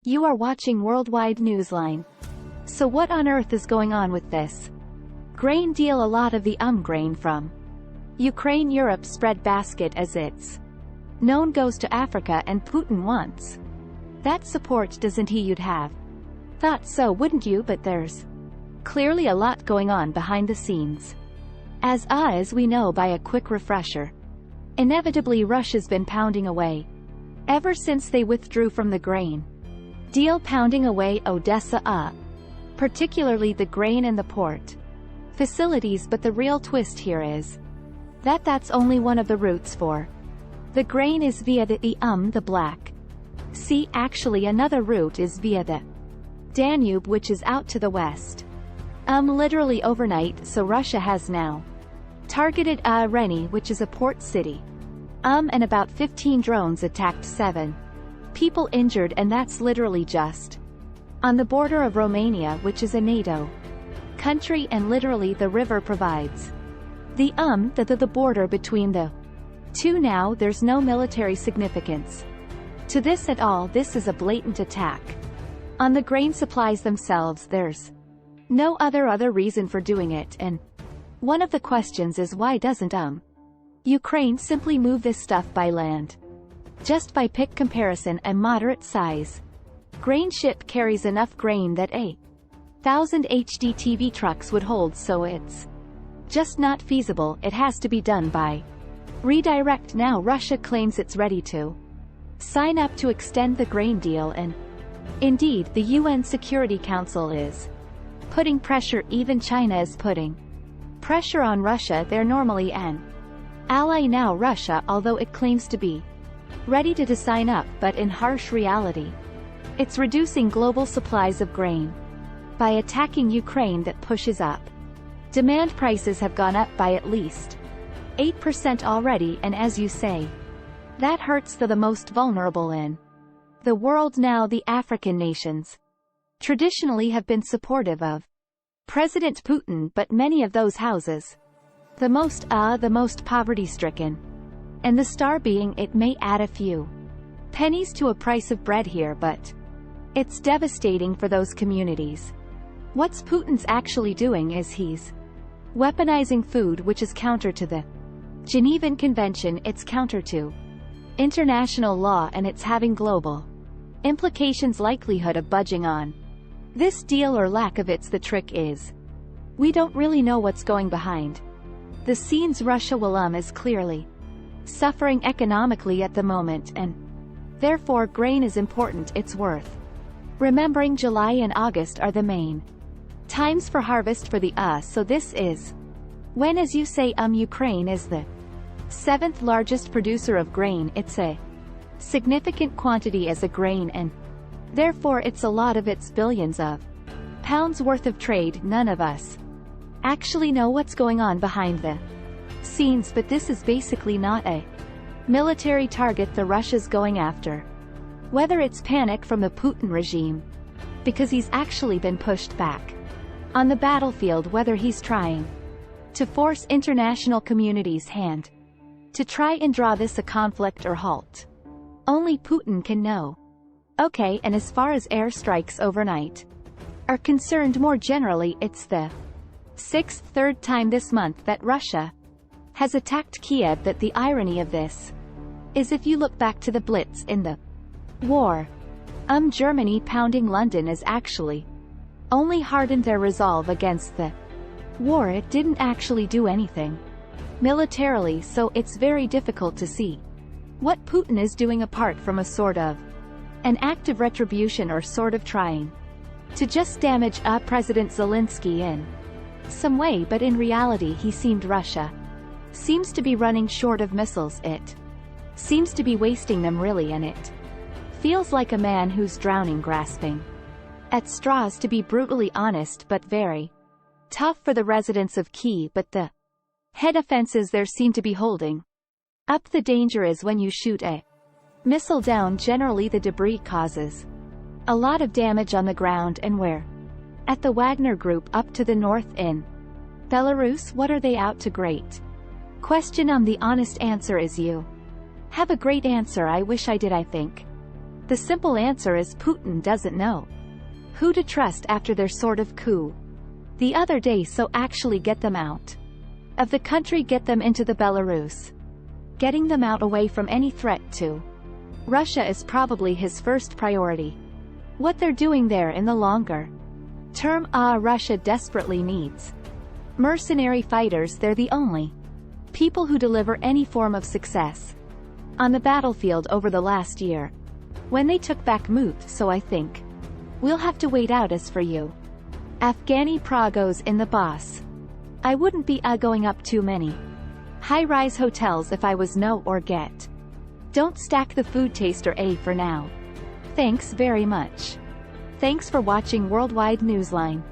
You are watching Worldwide Newsline. So what on earth is going on with this grain deal? A lot of the grain from Ukraine Europe spread basket as it's known goes to Africa, and Putin wants that support, doesn't he? You'd have thought so, wouldn't you? But there's clearly a lot going on behind the scenes. As we know by a quick refresher, inevitably Russia's been pounding away ever since they withdrew from the grain deal, pounding away Odessa, particularly the grain and the port facilities. But the real twist here is that that's only one of the routes for the grain is via the Black Sea. Actually, another route is via the Danube, which is out to the west. Literally overnight. So Russia has now targeted Reni, which is a port city. And about 15 drones attacked, 7 people injured, and that's literally just on the border of Romania, which is a NATO country, and literally the river provides the border between the two. Now there's no military significance to this at all. This is a blatant attack on the grain supplies themselves. There's no other reason for doing it, and one of the questions is, why doesn't Ukraine simply move this stuff by land? Just by pick comparison, a moderate size grain ship carries enough grain that 1,000 HDTV trucks would hold, so it's just not feasible. It has to be done by redirect. Now Russia claims it's ready to sign up to extend the grain deal, and indeed the UN Security Council is putting pressure. Even China is putting pressure on Russia. They're normally an ally. Now Russia, although it claims to be ready to sign up, but in harsh reality it's reducing global supplies of grain by attacking Ukraine. That pushes up demand. Prices have gone up by at least 8% already, and as you say, that hurts the most vulnerable in the world. Now the African nations traditionally have been supportive of President Putin, but many of those houses the most poverty-stricken, and the star being, it may add a few pennies to a price of bread here, but it's devastating for those communities. What's Putin's actually doing is he's weaponizing food, which is counter to the Genevan Convention. It's counter to international law, and it's having global implications. Likelihood of budging on this deal or lack of it's the trick is we don't really know what's going behind the scenes. Russia is clearly suffering economically at the moment, and therefore grain is important. It's worth remembering July and August are the main times for harvest for the so this is when, as you say, Ukraine is the 7th largest producer of grain. It's a significant quantity as a grain, and therefore it's a lot of its billions of pounds worth of trade. None of us actually know what's going on behind the scenes, but this is basically not a military target the Russia's going after. Whether it's panic from the Putin regime because he's actually been pushed back on the battlefield, whether he's trying to force international community's hand to try and draw this a conflict or halt, only Putin can know. Okay, and as far as airstrikes overnight are concerned, more generally, it's the third time this month that Russia has attacked Kiev. That the irony of this is, if you look back to the Blitz in the war, Germany pounding London is actually only hardened their resolve against the war. It didn't actually do anything militarily, so it's very difficult to see what Putin is doing apart from a sort of an act of retribution, or sort of trying to just damage President Zelensky in some way. But in reality Russia seems to be running short of missiles. It seems to be wasting them, really, and it feels like a man who's drowning, grasping at straws, to be brutally honest, but very tough for the residents of Kyiv. But the head offenses there seem to be holding up. The danger is when you shoot a missile down, generally the debris causes a lot of damage on the ground. And where at the Wagner Group up to the north in Belarus, what are they out to? Great question. The honest answer is you have a great answer. I wish I did. I think The simple answer is Putin doesn't know who to trust after their sort of coup the other day, so actually get them out of the country, get them into the Belarus. Getting them out away from any threat to Russia is probably his first priority. What they're doing there in the longer term, Russia desperately needs mercenary fighters. They're the only people who deliver any form of success on the battlefield over the last year, when they took Bakhmut, so I think we'll have to wait out. As for you, Afghani Pragos in the boss, I wouldn't be going up too many high-rise hotels if I was no or get. Don't stack the food taster for now. Thanks very much. Thanks for watching Worldwide Newsline.